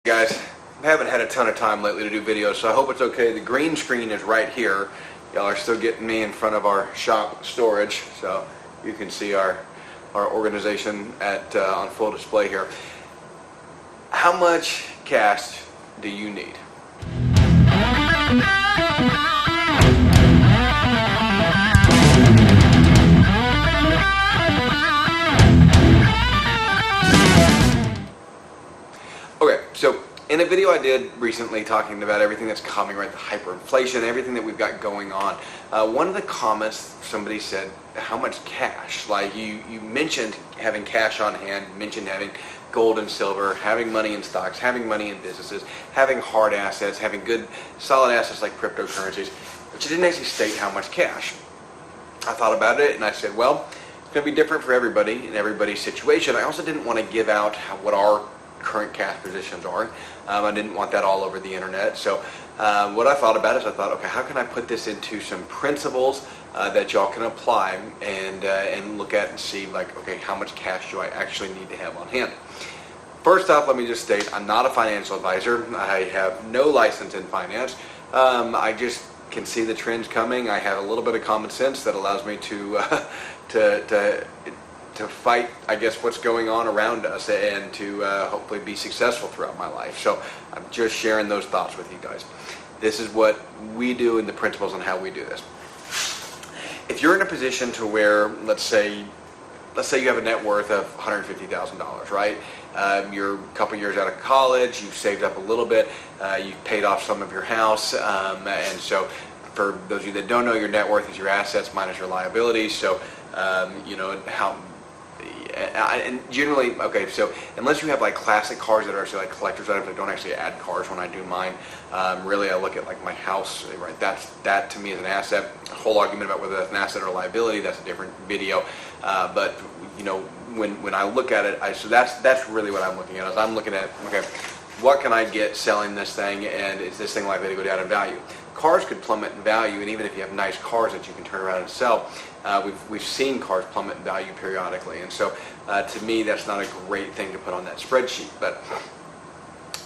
Guys, I haven't had a ton of time lately to do videos, so I hope it's okay. The green screen is right here. Y'all are still getting me in front of our shop storage, so you can see our organization on full display here. How much cash do you need? Okay, so in a video I did recently talking about everything that's coming, right, the hyperinflation, everything that we've got going on, one of the comments, somebody said, how much cash? Like you mentioned having cash on hand, mentioned having gold and silver, having money in stocks, having money in businesses, having hard assets, having good solid assets like cryptocurrencies, but you didn't actually state how much cash. I thought about it and I said, well, it's going to be different for everybody in everybody's situation. I also didn't want to give out what our current cash positions are. I didn't want that all over the internet. So what I thought about is I thought, okay, how can I put this into some principles that y'all can apply and look at and see, like, okay, how much cash do I actually need to have on hand? First off, let me just state, I'm not a financial advisor. I have no license in finance. I just can see the trends coming. I have a little bit of common sense that allows me to fight, I guess, what's going on around us and to hopefully be successful throughout my life. So I'm just sharing those thoughts with you guys. This is what we do and the principles on how we do this. If you're in a position to where, let's say you have a net worth of $150,000, right? You're a couple years out of college, you've saved up a little bit, you've paid off some of your house, and so for those of you that don't know, your net worth is your assets minus your liabilities. So you know how. And generally, okay, so unless you have like classic cars that are actually like collector's items, I don't actually add cars when I do mine. Really, I look at like my house, right? That to me is an asset. A whole argument about whether that's an asset or a liability, that's a different video. But you know, when I look at it, so that's really what I'm looking at. Is I'm looking at, okay, what can I get selling this thing, and is this thing likely to go down in value? Cars could plummet in value, and even if you have nice cars that you can turn around and sell, we've seen cars plummet in value periodically, and so to me that's not a great thing to put on that spreadsheet. But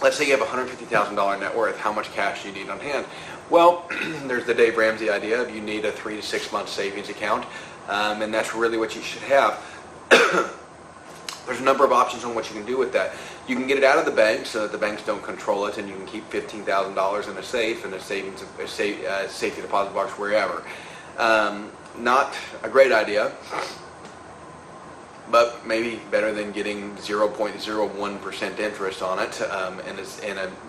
let's say you have a $150,000 net worth. How much cash do you need on hand? Well, there's the Dave Ramsey idea of you need a 3 to 6 month savings account, and that's really what you should have. There's a number of options on what you can do with that. You can get it out of the bank so that the banks don't control it, and you can keep $15,000 in a safe and a safety deposit box wherever. Not a great idea, but maybe better than getting 0.01% interest on it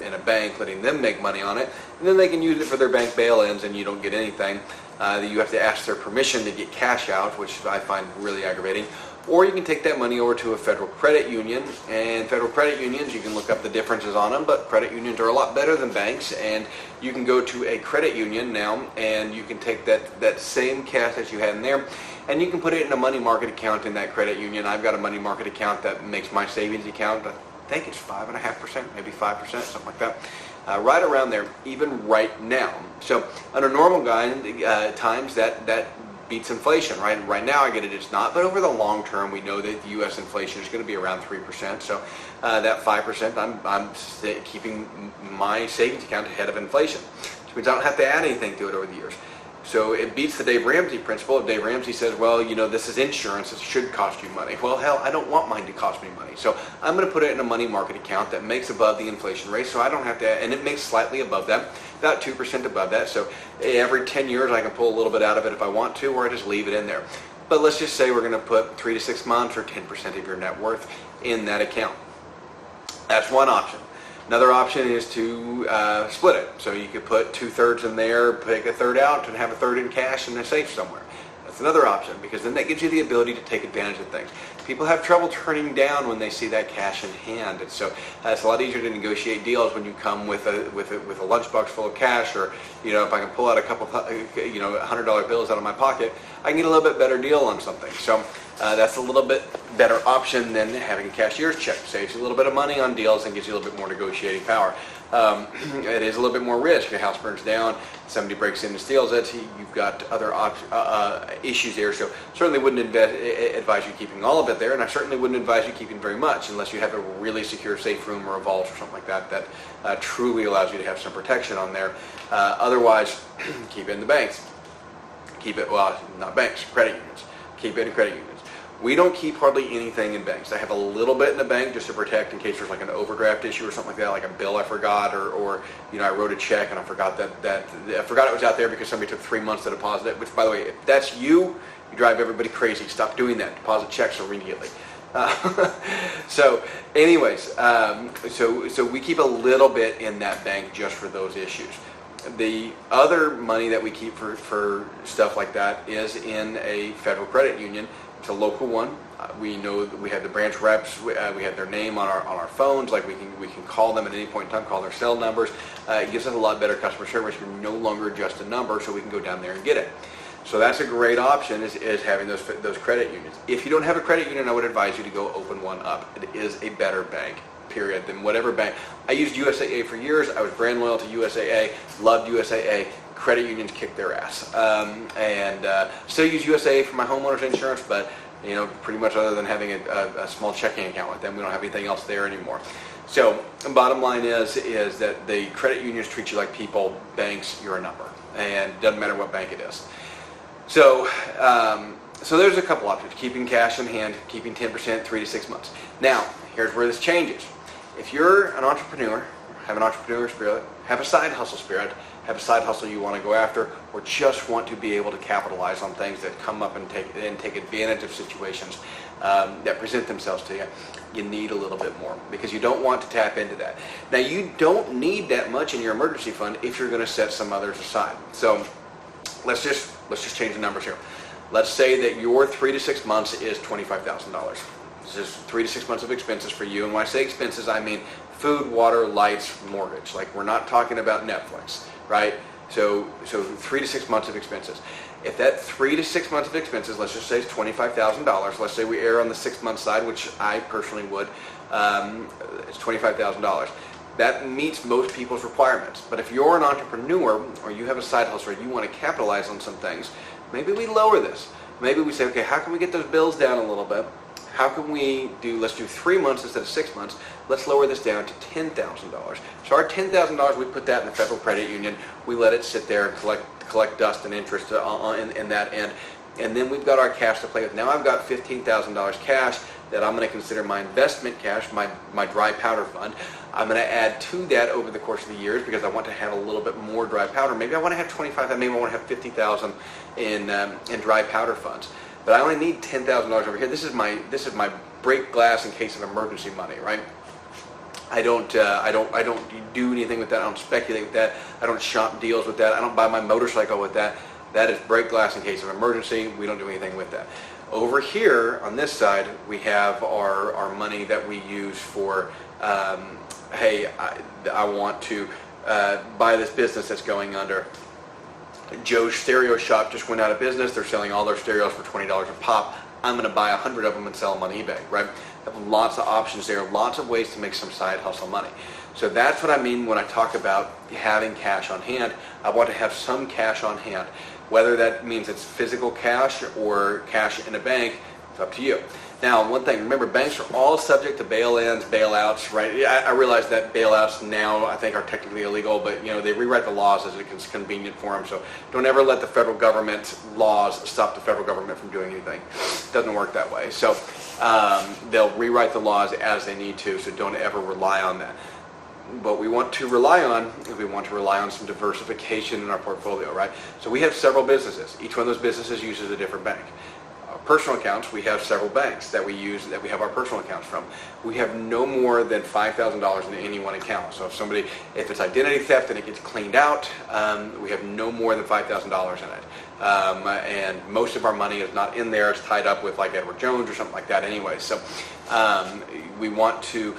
in a bank, letting them make money on it, and then they can use it for their bank bail-ins, and you don't get anything. You have to ask their permission to get cash out, which I find really aggravating. Or you can take that money over to a federal credit union, and federal credit unions, you can look up the differences on them, but credit unions are a lot better than banks, and you can go to a credit union now, and you can take that same cash that you had in there, and you can put it in a money market account in that credit union. I've got a money market account that makes my savings account, I think it's 5.5%, maybe 5%, something like that. Right around there, even right now. So under normal times, that beats inflation, right? Right now I get it's not, but over the long term we know that the U.S. inflation is going to be around 3%. So that 5%, I'm keeping my savings account ahead of inflation, which means I don't have to add anything to it over the years. So it beats the Dave Ramsey principle. If Dave Ramsey says, well, you know, this is insurance, it should cost you money. Well, hell, I don't want mine to cost me money. So I'm going to put it in a money market account that makes above the inflation rate, so I don't have to, and it makes slightly above that, about 2% above that. So every 10 years I can pull a little bit out of it if I want to, or I just leave it in there. But let's just say we're going to put 3 to 6 months or 10% of your net worth in that account. That's one option. Another option is to split it. So you could put 2/3 in there, take a third out, and have a third in cash in a safe somewhere. That's another option, because then that gives you the ability to take advantage of things. People have trouble turning down when they see that cash in hand, and so it's a lot easier to negotiate deals when you come with a lunchbox full of cash, or you know, if I can pull out a couple $100 bills out of my pocket, I can get a little bit better deal on something. So that's a little bit better option than having a cashier's check. Saves you a little bit of money on deals and gives you a little bit more negotiating power. It is a little bit more risk. Your house burns down, somebody breaks in and steals it, you've got other issues there. So certainly wouldn't advise you keeping all of it deposit there, and I certainly wouldn't advise you keeping very much unless you have a really secure safe room or a vault or something like that that truly allows you to have some protection on there. Otherwise, keep it in the banks. Keep it, well, not banks, credit unions. Keep it in credit unions. We don't keep hardly anything in banks. I have a little bit in the bank just to protect in case there's like an overdraft issue or something like that, like a bill I forgot, or I wrote a check and I forgot that I forgot it was out there because somebody took 3 months to deposit it. Which, by the way, if that's you drive everybody crazy. Stop doing that. Deposit checks immediately. So, anyways, so we keep a little bit in that bank just for those issues. The other money that we keep for stuff like that is in a federal credit union. It's a local one. We know that we have the branch reps. We have their name on our phones. Like we can call them at any point in time. Call their cell numbers. It gives us a lot better customer service. You're no longer just a number, so we can go down there and get it. So that's a great option. Is having those credit unions. If you don't have a credit union, I would advise you to go open one up. It is a better bank, period, than whatever bank. I used USAA for years. I was brand loyal to USAA. Loved USAA. Credit unions kick their ass, and still use USAA for my homeowner's insurance, but pretty much other than having a small checking account with them, we don't have anything else there anymore. So bottom line is that the credit unions treat you like people. Banks, you're a number, and it doesn't matter what bank it is. So so there's a couple options: keeping cash in hand, keeping 10%, 3 to 6 months. Now here's where this changes. If you're an entrepreneur, have an entrepreneur spirit, have a side hustle spirit, have a side hustle you want to go after, or just want to be able to capitalize on things that come up and take advantage of situations that present themselves to you, you need a little bit more because you don't want to tap into that. Now you don't need that much in your emergency fund if you're going to set some others aside. So let's just change the numbers here. Let's say that your 3 to 6 months is $25,000. This is 3 to 6 months of expenses for you. And when I say expenses, I mean food, water, lights, mortgage. Like we're not talking about Netflix, right? So 3 to 6 months of expenses. If that 3 to 6 months of expenses, let's just say it's $25,000. Let's say we err on the 6 month side, which I personally would. It's $25,000. That meets most people's requirements. But if you're an entrepreneur or you have a side hustle or you want to capitalize on some things, maybe we lower this. Maybe we say, okay, how can we get those bills down a little bit? How can we let's do 3 months instead of 6 months. Let's lower this down to $10,000. So our $10,000, we put that in the federal credit union. We let it sit there and collect dust and interest in that end. And then we've got our cash to play with. Now I've got $15,000 cash that I'm going to consider my investment cash, my dry powder fund. I'm going to add to that over the course of the years because I want to have a little bit more dry powder. Maybe I want to have 25,000. Maybe I want to have 50,000 in dry powder funds. But I only need $10,000 over here. This is my break glass in case of emergency money, right? I don't do anything with that. I don't speculate with that. I don't shop deals with that. I don't buy my motorcycle with that. That is break glass in case of emergency. We don't do anything with that. Over here on this side, we have our money that we use for, hey, I want to buy this business that's going under. Joe's Stereo Shop just went out of business. They're selling all their stereos for $20 a pop. I'm going to buy 100 of them and sell them on eBay, right? I have lots of options there, lots of ways to make some side hustle money. So that's what I mean when I talk about having cash on hand. I want to have some cash on hand. Whether that means it's physical cash or cash in a bank, it's up to you. Now, one thing, remember, banks are all subject to bail-ins, bailouts, right? I realize that bailouts now, I think, are technically illegal, but, they rewrite the laws as it's convenient for them. So don't ever let the federal government laws stop the federal government from doing anything. It doesn't work that way. So they'll rewrite the laws as they need to, so don't ever rely on that. What we want to rely on is we want to rely on some diversification in our portfolio, right? So we have several businesses. Each one of those businesses uses a different bank. Personal accounts, we have several banks that we use, that we have our personal accounts from. We have no more than $5,000 in any one account. So if it's identity theft and it gets cleaned out, we have no more than $5,000 in it. And most of our money is not in there. It's tied up with like Edward Jones or something like that anyway. So we want to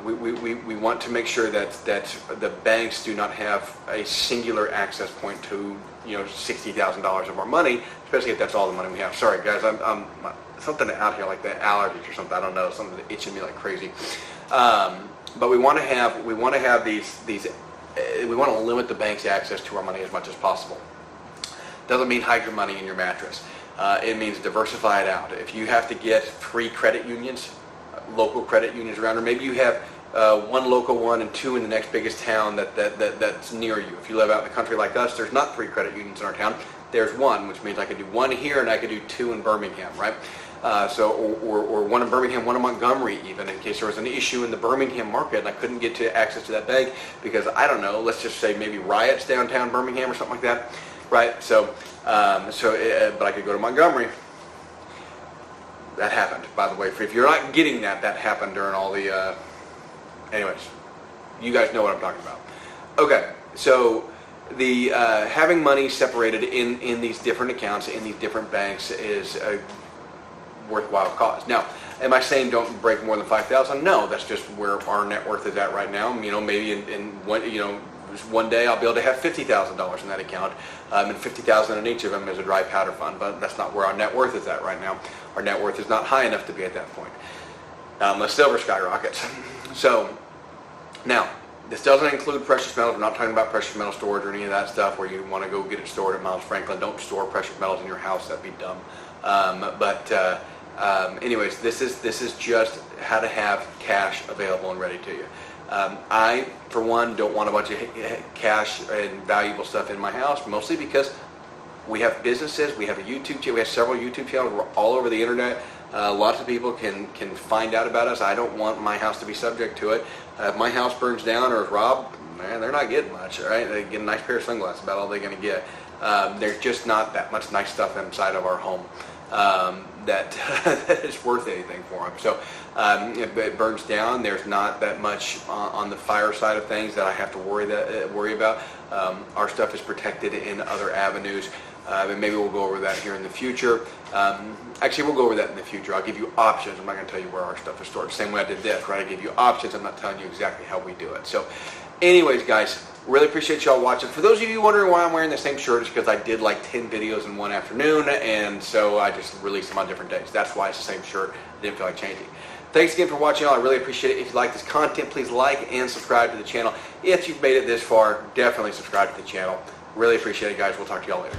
we want to make sure that the banks do not have a singular access point to $60,000 of our money, especially if that's all the money we have. Sorry guys, I'm something out here like that, allergies or something. I don't know, something itching me like crazy. But we want to have these. We want to limit the bank's access to our money as much as possible. Doesn't mean hide your money in your mattress. It means diversify it out. If you have to get 3 credit unions, local credit unions around, or maybe you have 1 local one and 2 in the next biggest town that's near you. If you live out in the country like us, there's not 3 credit unions in our town. There's 1, which means I could do 1 here and I could do 2 in Birmingham, right? Or 1 in Birmingham, 1 in Montgomery, even in case there was an issue in the Birmingham market and I couldn't get to access to that bank because, I don't know, let's just say maybe riots downtown Birmingham or something like that, right? But I could go to Montgomery. That happened, by the way. If you're not getting that, that happened during all the, anyways, you guys know what I'm talking about. Okay, so the having money separated in these different accounts, in these different banks is a worthwhile cause. Now, am I saying don't break more than $5,000? No, that's just where our net worth is at right now. You know, maybe in one day I'll be able to have $50,000 in that account, and $50,000 in each of them is a dry powder fund, but that's not where our net worth is at right now. Our net worth is not high enough to be at that point, unless silver skyrockets. So, now, this doesn't include precious metals. We're not talking about precious metal storage or any of that stuff where you want to go get it stored at Miles Franklin. Don't store precious metals in your house. That'd be dumb. Anyways, this is just how to have cash available and ready to you. I, for one, don't want a bunch of cash and valuable stuff in my house, mostly because we have businesses, we have a YouTube channel, we have several YouTube channels, we're all over the internet. Lots of people can find out about us. I don't want my house to be subject to it. If my house burns down or is robbed, man, they're not getting much, right? They get a nice pair of sunglasses, about all they're going to get. There's just not that much nice stuff inside of our home that is worth anything for them. So if it burns down, there's not that much on the fire side of things that I have to worry about. Our stuff is protected in other avenues. And maybe we'll go over that here in the future. Actually, we'll go over that in the future. I'll give you options. I'm not going to tell you where our stuff is stored. Same way I did this, right? I give you options. I'm not telling you exactly how we do it. So anyways, guys, really appreciate y'all watching. For those of you wondering why I'm wearing the same shirt, it's because I did like 10 videos in one afternoon, and so I just released them on different days. That's why it's the same shirt. I didn't feel like changing. Thanks again for watching, y'all. I really appreciate it. If you like this content, please like and subscribe to the channel. If you've made it this far, definitely subscribe to the channel. Really appreciate it, guys. We'll talk to y'all later.